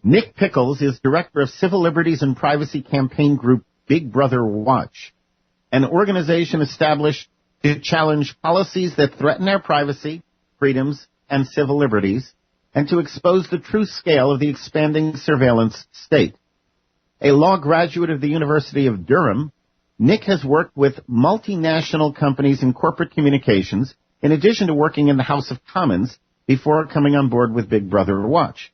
Nick Pickles is director of civil liberties and privacy campaign group Big Brother Watch, an organization established to challenge policies that threaten our privacy, freedoms, and civil liberties, and to expose the true scale of the expanding surveillance state. A law graduate of the University of Durham, Nick has worked with multinational companies in corporate communications, in addition to working in the House of Commons before coming on board with Big Brother Watch.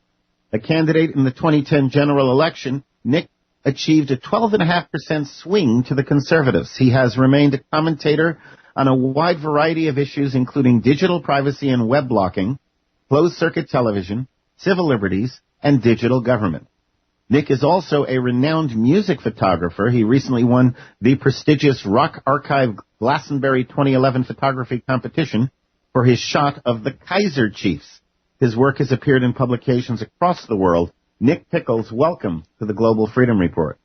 A candidate in the 2010 general election, Nick achieved a 12.5% swing to the Conservatives. He has remained a commentator on a wide variety of issues, including digital privacy and web blocking, closed-circuit television, civil liberties, and digital government. Nick is also a renowned music photographer. He recently won the prestigious Rock Archive Glastonbury 2011 photography competition for his shot of the Kaiser Chiefs. His work has appeared in publications across the world. Nick Pickles, welcome to the Global Freedom Report.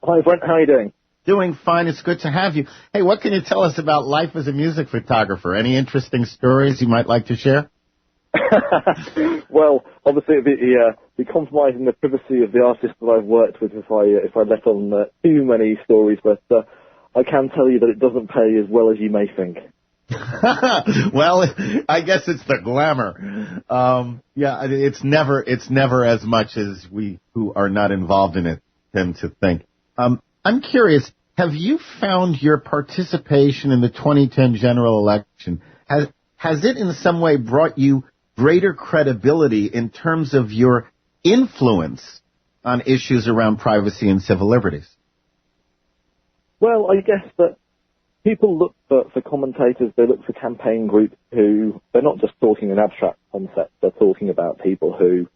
Hi, Brent. How are you doing? Doing fine. It's good to have you. Hey, what can you tell us about life as a music photographer? Any interesting stories you might like to share? Well, obviously it'd be compromising the privacy of the artists that I've worked with if I let on too many stories, but I can tell you that it doesn't pay as well as you may think. Well, I guess it's the glamour. Yeah, it's never as much as we who are not involved in it tend to think. I'm curious, have you found your participation in the 2010 general election, has it in some way brought you greater credibility in terms of your influence on issues around privacy and civil liberties? Well, I guess that people look for commentators, they look for campaign groups who, they're not just talking in abstract concepts, they're talking about people who,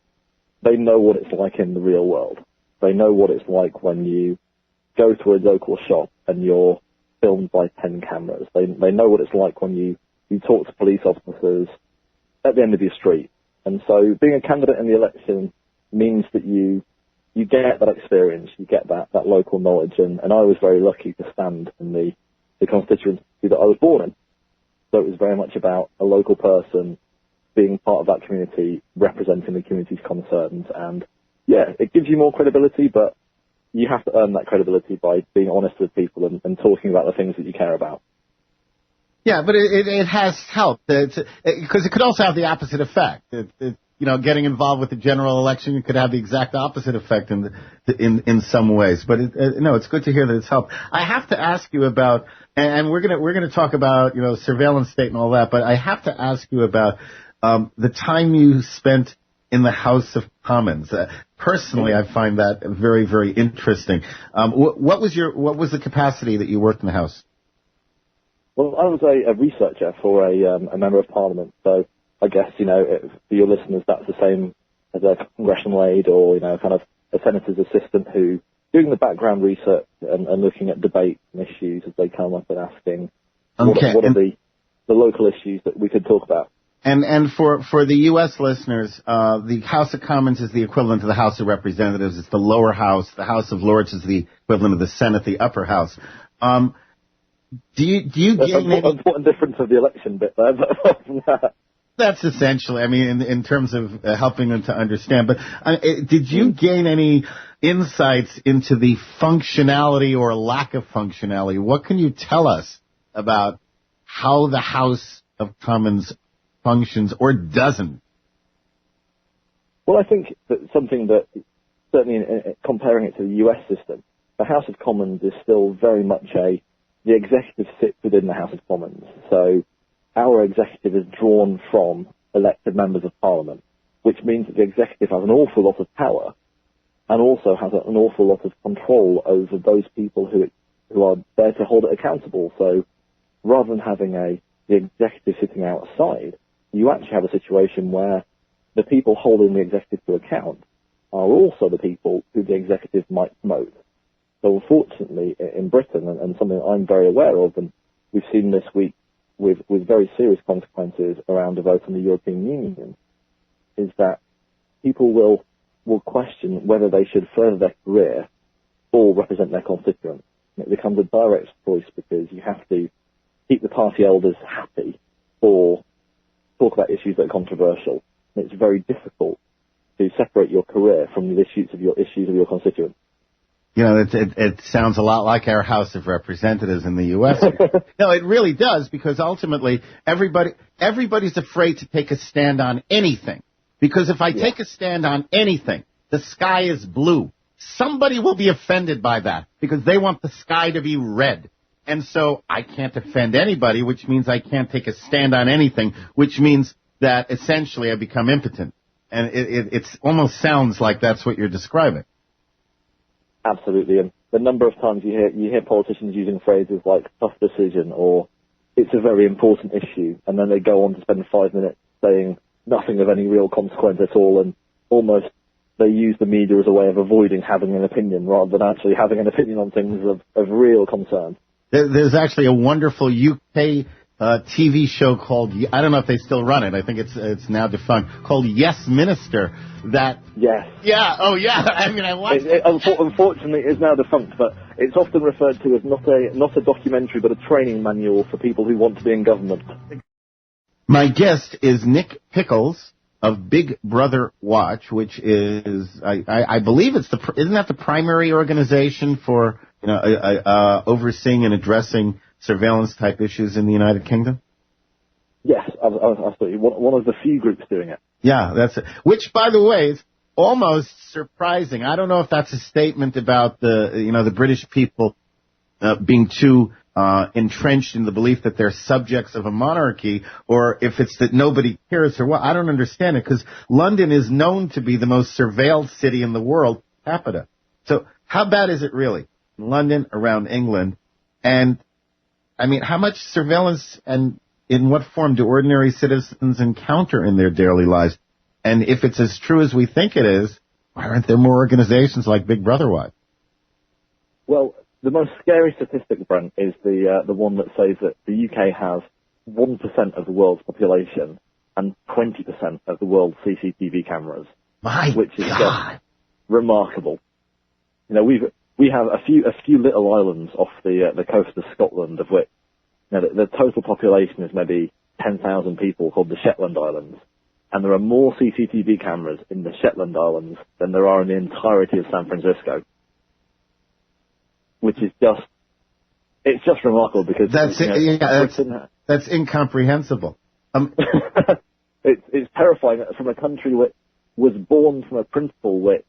they know what it's like in the real world. They know what it's like when you go to a local shop and you're filmed by 10 cameras. They know what it's like when you talk to police officers at the end of your street. And so being a candidate in the election means that you get that experience, you get that local knowledge, and I was very lucky to stand in the constituency that I was born in. So it was very much about a local person being part of that community, representing the community's concerns, and yeah, it gives you more credibility, but you have to earn that credibility by being honest with people and talking about the things that you care about. Yeah, but it has helped because it could also have the opposite effect. Getting involved with the general election could have the exact opposite effect in some ways. But it's good to hear that it's helped. I have to ask you about, and we're gonna talk about surveillance state and all that. But I have to ask you about the time you spent in the House of Commons. Personally, I find that very, very interesting. What was the capacity that you worked in the House? Well, I was a researcher for a member of Parliament, so I guess, for your listeners, that's the same as a congressional aide or, kind of a senator's assistant who doing the background research and looking at debates and issues as they come up and asking what are the local issues that we could talk about. And for the U.S. listeners, the House of Commons is the equivalent to the House of Representatives. It's the lower house. The House of Lords is the equivalent of the Senate, the upper house. Do you gain any important difference of the election bit there? But apart from that, that's essentially, in terms of helping them to understand. But did you gain any insights into the functionality or lack of functionality? What can you tell us about how the House of Commons functions or doesn't? Well, I think that something that, certainly in comparing it to the US system, the House of Commons is still very much the executive sits within the House of Commons. So our executive is drawn from elected members of Parliament, which means that the executive has an awful lot of power and also has an awful lot of control over those people who are there to hold it accountable. So rather than having the executive sitting outside, you actually have a situation where the people holding the executive to account are also the people who the executive might promote. So unfortunately, in Britain, and something I'm very aware of, and we've seen this week with very serious consequences around a vote on the European Union, is that people will question whether they should further their career or represent their constituents. And it becomes a direct choice because you have to keep the party elders happy or talk about issues that are controversial. And it's very difficult to separate your career from the issues of your constituents. You know, it sounds a lot like our House of Representatives in the U.S. No, it really does, because ultimately everybody's afraid to take a stand on anything. Because if I take a stand on anything, the sky is blue. Somebody will be offended by that because they want the sky to be red. And so I can't offend anybody, which means I can't take a stand on anything, which means that essentially I become impotent. And it almost sounds like that's what you're describing. Absolutely, and the number of times you hear politicians using phrases like tough decision or it's a very important issue, and then they go on to spend 5 minutes saying nothing of any real consequence at all, and almost they use the media as a way of avoiding having an opinion rather than actually having an opinion on things of real concern. There's actually a wonderful UK TV show called, I don't know if they still run it, I think it's now defunct, called Yes Minister. Yes. Yeah, oh yeah, I mean, I watched it. Unfortunately, it's now defunct, but it's often referred to as not a documentary, but a training manual for people who want to be in government. My guest is Nick Pickles of Big Brother Watch, which is, I believe isn't that the primary organization for, overseeing and addressing surveillance-type issues in the United Kingdom? Yes, absolutely. One of the few groups doing it. Yeah, that's it. Which, by the way, is almost surprising. I don't know if that's a statement about the British people being too entrenched in the belief that they're subjects of a monarchy, or if it's that nobody cares or what. I don't understand it, because London is known to be the most surveilled city in the world per capita. So how bad is it really? London, around England, and I mean, how much surveillance and in what form do ordinary citizens encounter in their daily lives? And if it's as true as we think it is, why aren't there more organizations like Big Brother Watch? Well, the most scary statistic, Brent, is the one that says that the UK has 1% of the world's population and 20% of the world's CCTV cameras. Which is just remarkable. You know, we have a few little islands off the coast of Scotland, of which the total population is maybe 10,000 people, called the Shetland Islands, and there are more CCTV cameras in the Shetland Islands than there are in the entirety of San Francisco, which is just remarkable, because that's incomprehensible. It's terrifying from a country which was born from a principle which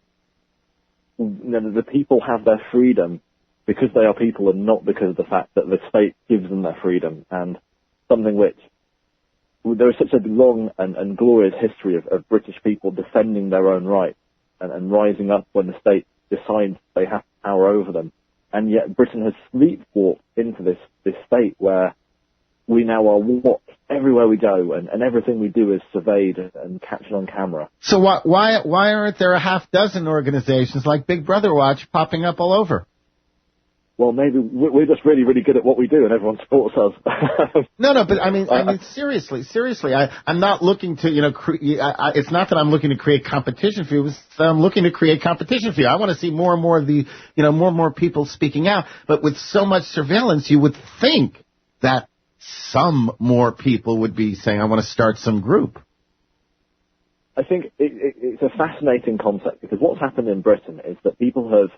the people have their freedom because they are people and not because of the fact that the state gives them their freedom, and something which there is such a long and glorious history of British people defending their own rights and rising up when the state decides they have power over them. And yet Britain has sleepwalked into this state where we now are watched everywhere we go, and everything we do is surveyed and captured on camera. So why aren't there a half dozen organizations like Big Brother Watch popping up all over? Well, maybe we're just really, really good at what we do, and everyone supports us. No, but I mean, seriously, I'm not looking to, it's not that I'm looking to create competition for you. It's that I'm looking to create competition for you. I want to see more and more of the, more and more people speaking out. But with so much surveillance, you would think that some more people would be saying, I want to start some group. I think it's a fascinating concept, because what's happened in Britain is that people have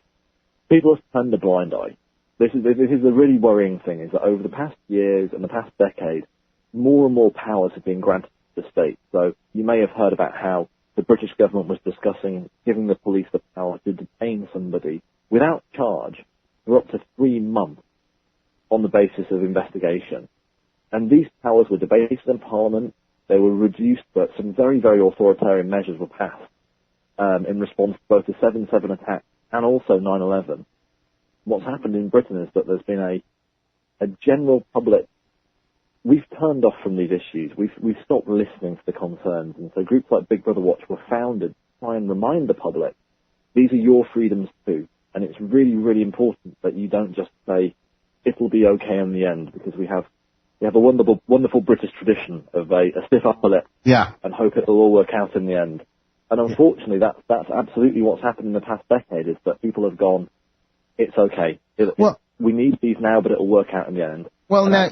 turned a blind eye. This is the really worrying thing, is that over the past years and the past decade, more and more powers have been granted to the state. So you may have heard about how the British government was discussing giving the police the power to detain somebody without charge for up to 3 months on the basis of investigation. And these powers were debated in Parliament. They were reduced, but some very, very authoritarian measures were passed in response to both the 7/7 attack and also 9/11. What's happened in Britain is that there's been a general public. We've turned off from these issues. We've stopped listening to the concerns, and so groups like Big Brother Watch were founded to try and remind the public these are your freedoms too, and it's really, really important that you don't just say it'll be okay in the end, because we have a wonderful British tradition of a stiff upper lip, and hope it'll all work out in the end. And unfortunately, that's absolutely what's happened in the past decade, is that people have gone, it's okay. We need these now, but it'll work out in the end. Well, now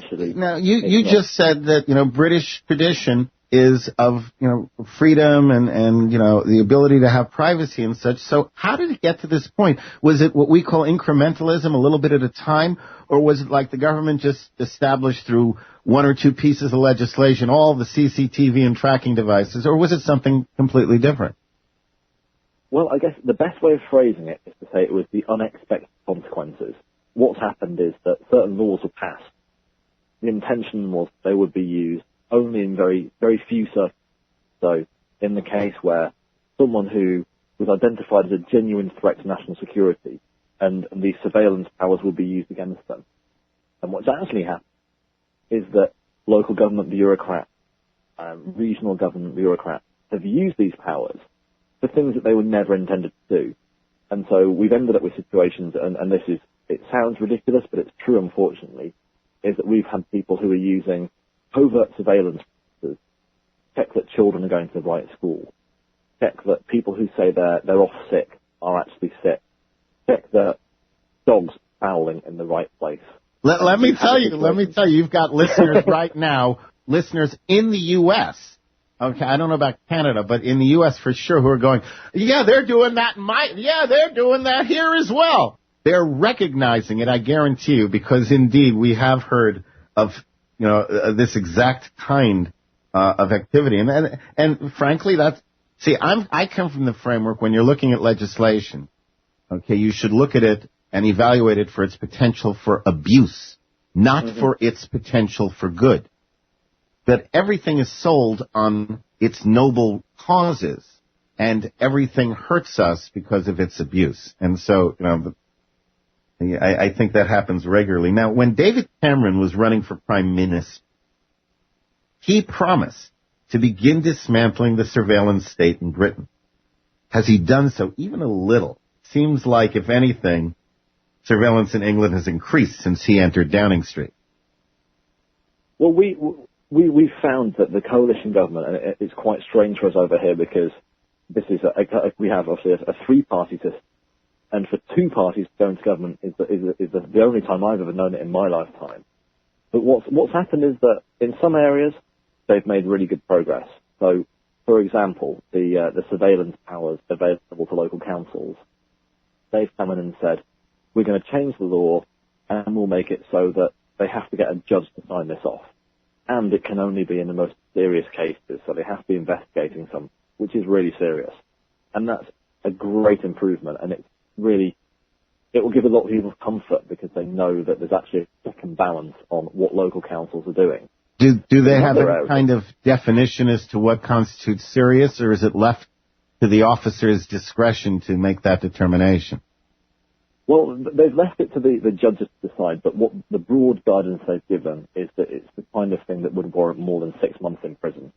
you just said that, British tradition is of, freedom and, the ability to have privacy and such. So how did it get to this point? Was it what we call incrementalism, a little bit at a time? Or was it like the government just established through one or two pieces of legislation all the CCTV and tracking devices? Or was it something completely different? Well, I guess the best way of phrasing it is to say it was the unexpected consequences. What's happened is that certain laws were passed. The intention was they would be used only in very, very few circumstances. So in the case where someone who was identified as a genuine threat to national security and these surveillance powers will be used against them. And what's actually happened is that local government bureaucrats, regional government bureaucrats have used these powers for things that they were never intended to do. And so we've ended up with situations, and this is, it sounds ridiculous, but it's true unfortunately, is that we've had people who are using covert surveillance to check that children are going to the right school, check that people who say they're off sick are actually sick, check that dogs are fouling in the right place. Let me tell you, you've got listeners right now, listeners in the U.S., okay, I don't know about Canada, but in the U.S. for sure, who are going, yeah, they're doing that they're doing that here as well. They're recognizing it, I guarantee you, because indeed we have heard of this exact kind of activity. And frankly, I come from the framework when you're looking at legislation, okay, you should look at it and evaluate it for its potential for abuse, not for its potential for good. That everything is sold on its noble causes, and everything hurts us because of its abuse. And so, I think that happens regularly. Now, when David Cameron was running for prime minister, he promised to begin dismantling the surveillance state in Britain. Has he done so even a little? Seems like, if anything, surveillance in England has increased since he entered Downing Street. Well, we found that the coalition government, and it's quite strange for us over here because this is we have obviously a three-party system. And for two parties to go into government is the only time I've ever known it in my lifetime. But what's happened is that in some areas they've made really good progress. So, for example, the surveillance powers available to local councils, they've come in and said, we're going to change the law and we'll make it so that they have to get a judge to sign this off. And it can only be in the most serious cases, so they have to be investigating some, which is really serious. And that's a great improvement, and it's really, it will give a lot of people comfort because they know that there's actually a check and balance on what local councils are doing. Do they have any kind of definition as to what constitutes serious, or is it left to the officer's discretion to make that determination? Well, they've left it to the judges to decide, but what the broad guidance they've given is that it's the kind of thing that would warrant more than 6 months in prison.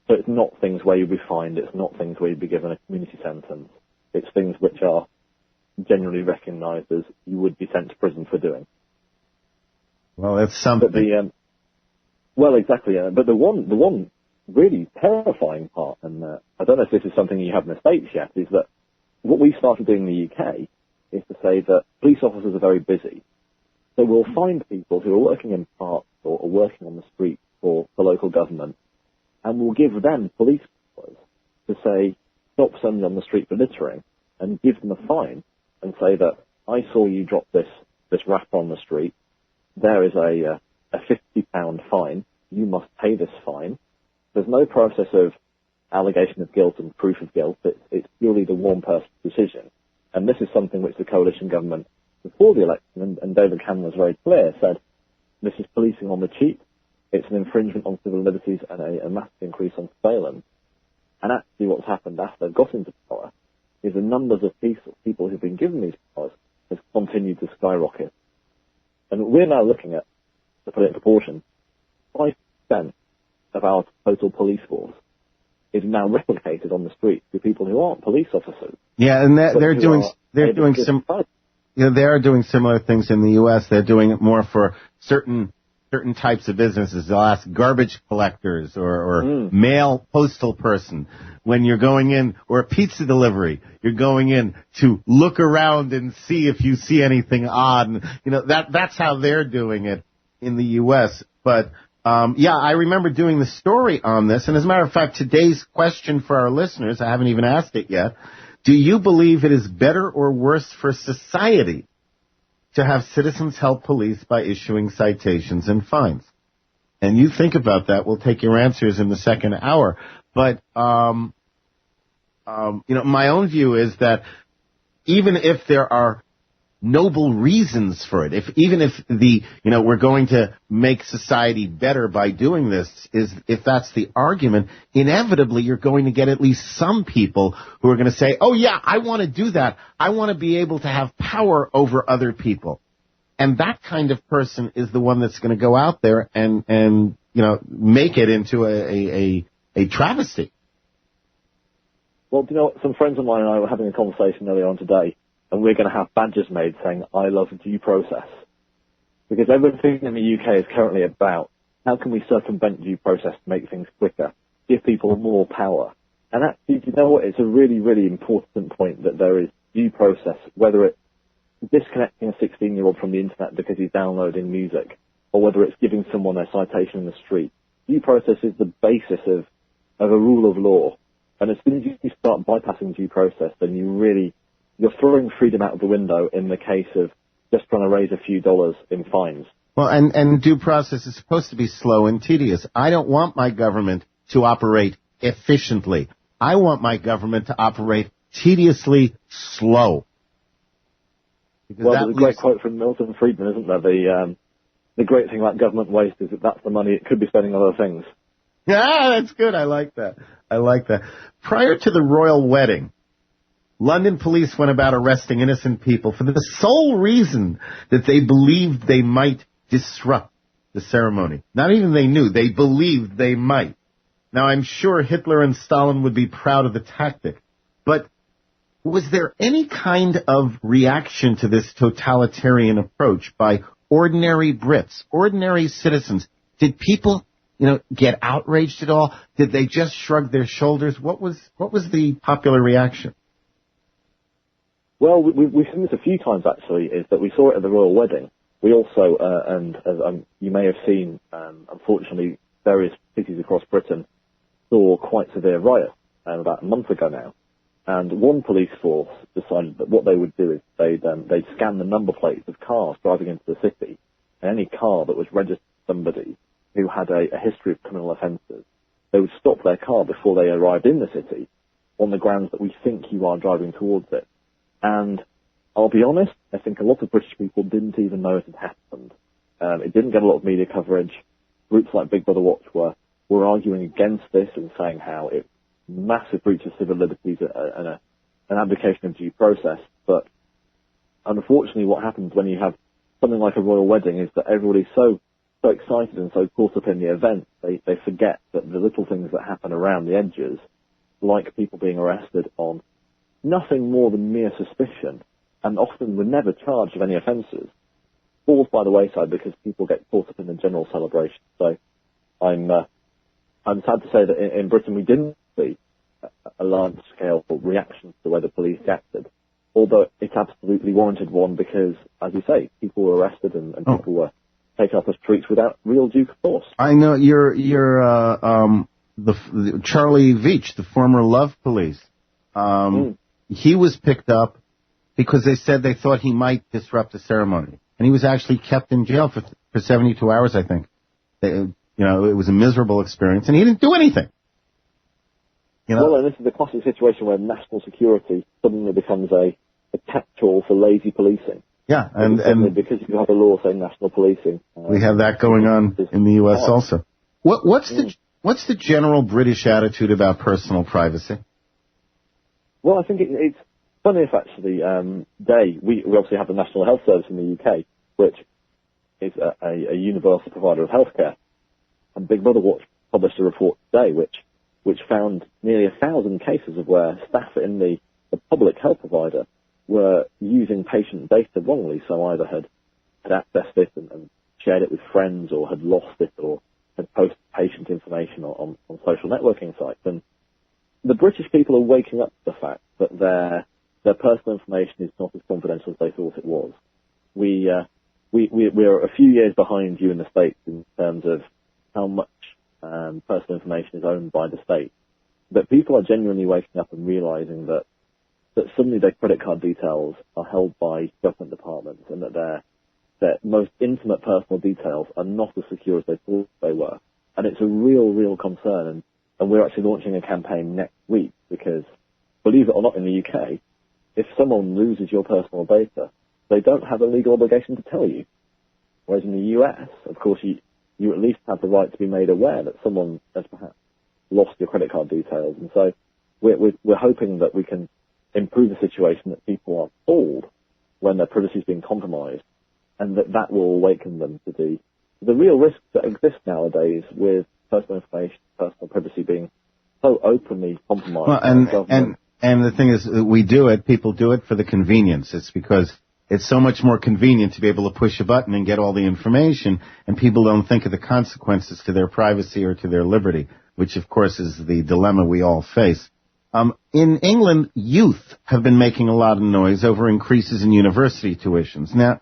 So it's not things where you'd be fined, it's not things where you'd be given a community sentence. It's things which are generally recognised as you would be sent to prison for doing. Well, that's something. But well, exactly. But the one really terrifying part, and I don't know if this is something you have in the States yet, is that what we started doing in the UK is to say that police officers are very busy. So we'll find people who are working in parks or working on the street for local government, and we'll give them police powers to say, stop somebody on the street for littering, and give them a fine and say that I saw you drop this wrapper on the street. There is a £50 fine. You must pay this fine. There's no process of allegation of guilt and proof of guilt. It's purely the one person's decision. And this is something which the coalition government, before the election, and David Cameron was very clear, said this is policing on the cheap. It's an infringement on civil liberties and a massive increase on surveillance. And actually what's happened after they've got into power is the numbers of people who've been given these powers has continued to skyrocket. And we're now looking at, to put it in proportion, 5% of our total police force is now replicated on the street to people who aren't police officers. Yeah, and they are doing similar things in the U.S. They're doing it more for certain types of businesses. They'll ask garbage collectors or mail postal person when you're going in, or a pizza delivery. You're going in to look around and see if you see anything odd. And, that's how they're doing it in the U.S. But Yeah, I remember doing the story on this. And as a matter of fact, today's question for our listeners, I haven't even asked it yet. Do you believe it is better or worse for society to have citizens help police by issuing citations and fines? And you think about that. We'll take your answers in the second hour. But, my own view is that even if there are noble reasons for it, even if we're going to make society better by doing this, if that's the argument, inevitably you're going to get at least some people who are going to say, oh yeah, I want to do that. I want to be able to have power over other people. And that kind of person is the one that's going to go out there and make it into a travesty. Well, some friends of mine and I were having a conversation earlier on today, and we're going to have badges made saying, I love due process. Because everything in the UK is currently about how can we circumvent due process to make things quicker, give people more power. And actually, you know what, it's a really, really important point that there is due process, whether it's disconnecting a 16-year-old from the internet because he's downloading music, or whether it's giving someone a citation in the street. Due process is the basis of a rule of law. And as soon as you start bypassing due process, then you're throwing freedom out of the window in the case of just trying to raise a few dollars in fines. Well, and due process is supposed to be slow and tedious. I don't want my government to operate efficiently. I want my government to operate tediously slow. Well, there's a great quote from Milton Friedman, isn't there? The great thing about government waste is that that's the money it could be spending on other things. Yeah, that's good. I like that. Prior to the royal wedding, London police went about arresting innocent people for the sole reason that they believed they might disrupt the ceremony. Not even they knew, they believed they might. Now, I'm sure Hitler and Stalin would be proud of the tactic, but was there any kind of reaction to this totalitarian approach by ordinary Brits, ordinary citizens? Did people, get outraged at all? Did they just shrug their shoulders? What was the popular reaction? Well, we've seen this a few times, actually, is that we saw it at the royal wedding. We also, and as you may have seen, unfortunately, various cities across Britain saw quite severe riots about a month ago now. And one police force decided that what they would do is they'd scan the number plates of cars driving into the city, and any car that was registered to somebody who had a history of criminal offences, they would stop their car before they arrived in the city on the grounds that we think you are driving towards it. And I'll be honest, I think a lot of British people didn't even know it had happened. It didn't get a lot of media coverage. Groups like Big Brother Watch were arguing against this and saying how it's massive breach of civil liberties and an abdication of due process. But unfortunately, what happens when you have something like a royal wedding is that everybody's so excited and so caught up in the event, they forget that the little things that happen around the edges, like people being arrested on nothing more than mere suspicion, and often were never charged of any offences, falls by the wayside because people get caught up in the general celebration. So I'm sad to say that in Britain we didn't see a large-scale reaction to the way the police acted, although it absolutely warranted one because, as you say, people were arrested and people were taken off the streets without real due course. I know you're the Charlie Veitch, the former Love Police. He was picked up because they said they thought he might disrupt the ceremony, and he was actually kept in jail for 72 hours, I think. It was a miserable experience, and he didn't do anything. Well, and this is the classic situation where national security suddenly becomes a catch-all for lazy policing. Yeah, and because you have a law saying national policing, we have that going on in the U.S. also. What's the general British attitude about personal privacy? Well, I think it's funny if actually, we obviously have the National Health Service in the UK, which is a universal provider of healthcare. And Big Brother Watch published a report today which found nearly 1,000 cases of where staff in the public health provider were using patient data wrongly, so either had accessed it and shared it with friends, or had lost it, or had posted patient information on social networking sites. And the British people are waking up to the fact that their personal information is not as confidential as they thought it was. We're a few years behind you in the States in terms of how much personal information is owned by the state. But people are genuinely waking up and realizing that suddenly their credit card details are held by government departments, and that their most intimate personal details are not as secure as they thought they were. And it's a real concern. And we're actually launching a campaign next week because, believe it or not, in the UK, if someone loses your personal data, they don't have a legal obligation to tell you. Whereas in the US, of course, you at least have the right to be made aware that someone has perhaps lost your credit card details. And so we're hoping that we can improve the situation that people are told when their privacy is being compromised, and that will awaken them to the real risks that exist nowadays with personal information, personal privacy being so openly compromised. Well, and the thing is, people do it for the convenience. It's because it's so much more convenient to be able to push a button and get all the information, and people don't think of the consequences to their privacy or to their liberty, which of course is the dilemma we all face. In England, youth have been making a lot of noise over increases in university tuitions. Now,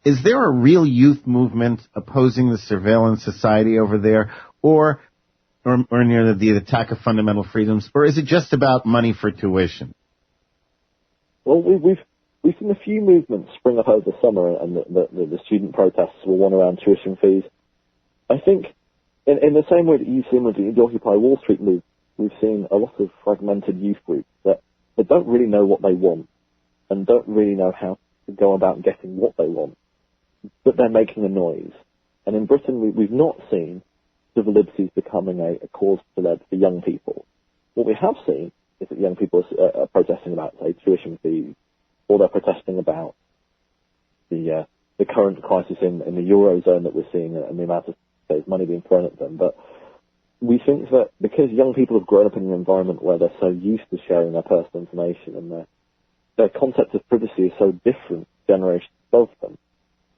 is there a real youth movement opposing the surveillance society over there, or near the attack of fundamental freedoms, or is it just about money for tuition? Well, we've seen a few movements spring up over the summer, and the student protests were one around tuition fees. I think in the same way that you've seen with the Occupy Wall Street move, we've seen a lot of fragmented youth groups that don't really know what they want and don't really know how to go about getting what they want, but they're making a noise. And in Britain, we've not seen civil liberties becoming a cause for young people. What we have seen is that young people are protesting about, say, tuition fees, or they're protesting about the current crisis in the Eurozone that we're seeing and the amount of money being thrown at them. But we think that because young people have grown up in an environment where they're so used to sharing their personal information, and their concept of privacy is so different generations above them,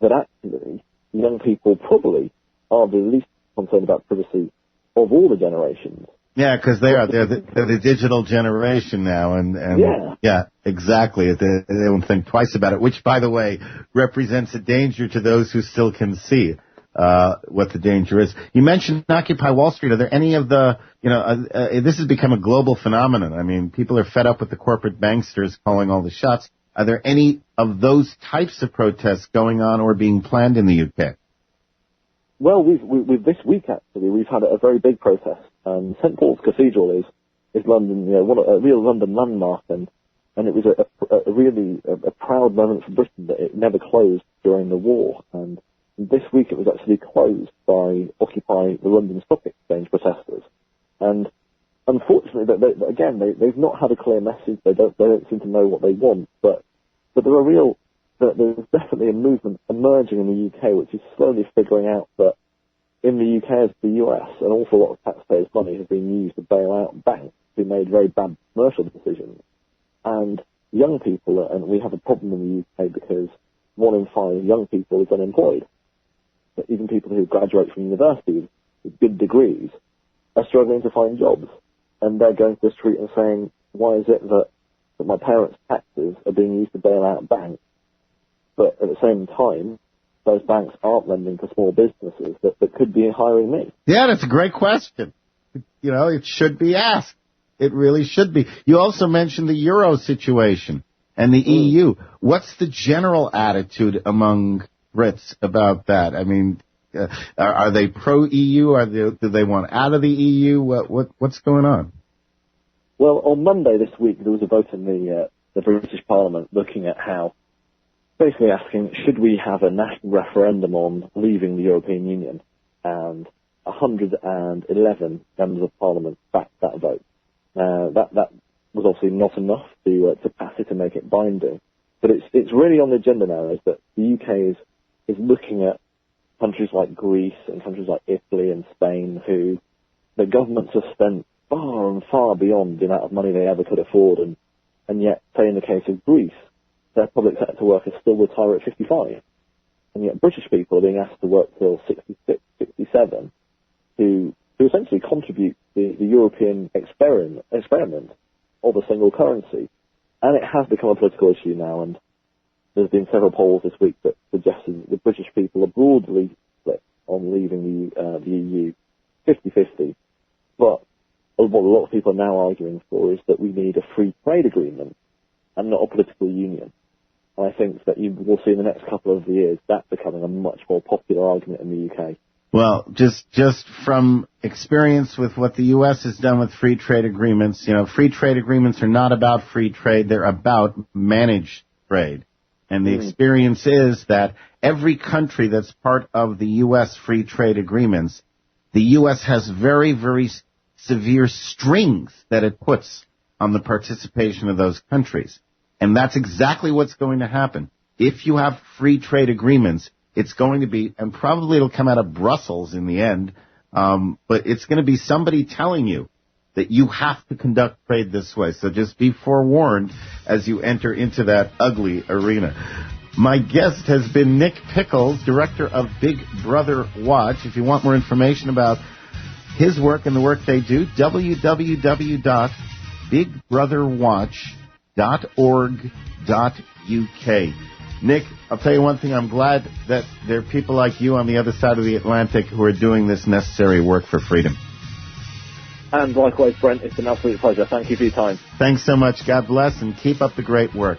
that actually young people probably are the least concerned about privacy of all the generations. Yeah, because they're the digital generation now, and yeah, exactly. They don't think twice about it, which, by the way, represents a danger to those who still can see what the danger is. You mentioned Occupy Wall Street. Are there any of the, this has become a global phenomenon. I mean, people are fed up with the corporate banksters calling all the shots. Are there any of those types of protests going on or being planned in the UK? Well, we've this week actually we've had a very big protest. St Paul's Cathedral is London, a real London landmark, and it was a really proud moment for Britain that it never closed during the war. And this week it was actually closed by Occupy the London Stock Exchange protesters. And unfortunately, they've not had a clear message. They don't seem to know what they want. But there's definitely a movement emerging in the UK which is slowly figuring out that in the UK as the US, an awful lot of taxpayers' money has been used to bail out banks who made very bad commercial decisions. And young people, and we have a problem in the UK because 1 in 5 young people is unemployed. But even people who graduate from university with good degrees are struggling to find jobs. And they're going to the street and saying, why is it that my parents' taxes are being used to bail out banks, but at the same time, those banks aren't lending to small businesses that could be hiring me? Yeah, that's a great question. It should be asked. It really should be. You also mentioned the Euro situation and the EU. What's the general attitude among Brits about that? I mean, are they pro-EU? Do they want out of the EU? What's going on? Well, on Monday this week, there was a vote in the British Parliament looking at how, basically asking, should we have a national referendum on leaving the European Union? And 111 members of Parliament backed that vote. That was obviously not enough to pass it and make it binding. But it's really on the agenda now, is that the UK is looking at countries like Greece and countries like Italy and Spain, who the governments have spent far and far beyond the amount of money they ever could afford, and yet, say in the case of Greece, their public sector workers still retire at 55. And yet British people are being asked to work till 66, 67 to essentially contribute to the European experiment of a single currency. And it has become a political issue now, and there's been several polls this week that suggested that the British people are broadly split on leaving the EU. 50-50. But what a lot of people are now arguing for is that we need a free trade agreement and not a political union. And I think that you will see in the next couple of years that becoming a much more popular argument in the UK. Well, just from experience with what the U.S. has done with free trade agreements, free trade agreements are not about free trade. They're about managed trade. And the experience is that every country that's part of the U.S. free trade agreements, the U.S. has very, very severe strings that it puts on the participation of those countries. And that's exactly what's going to happen. If you have free trade agreements, it's going to be, and probably it'll come out of Brussels in the end, but it's going to be somebody telling you that you have to conduct trade this way. So just be forewarned as you enter into that ugly arena. My guest has been Nick Pickles, director of Big Brother Watch. If you want more information about his work and the work they do, www.bigbrotherwatch.org.uk. Nick, I'll tell you one thing. I'm glad that there are people like you on the other side of the Atlantic who are doing this necessary work for freedom. And likewise, Brent, it's been an absolute pleasure. Thank you for your time. Thanks so much. God bless, and keep up the great work.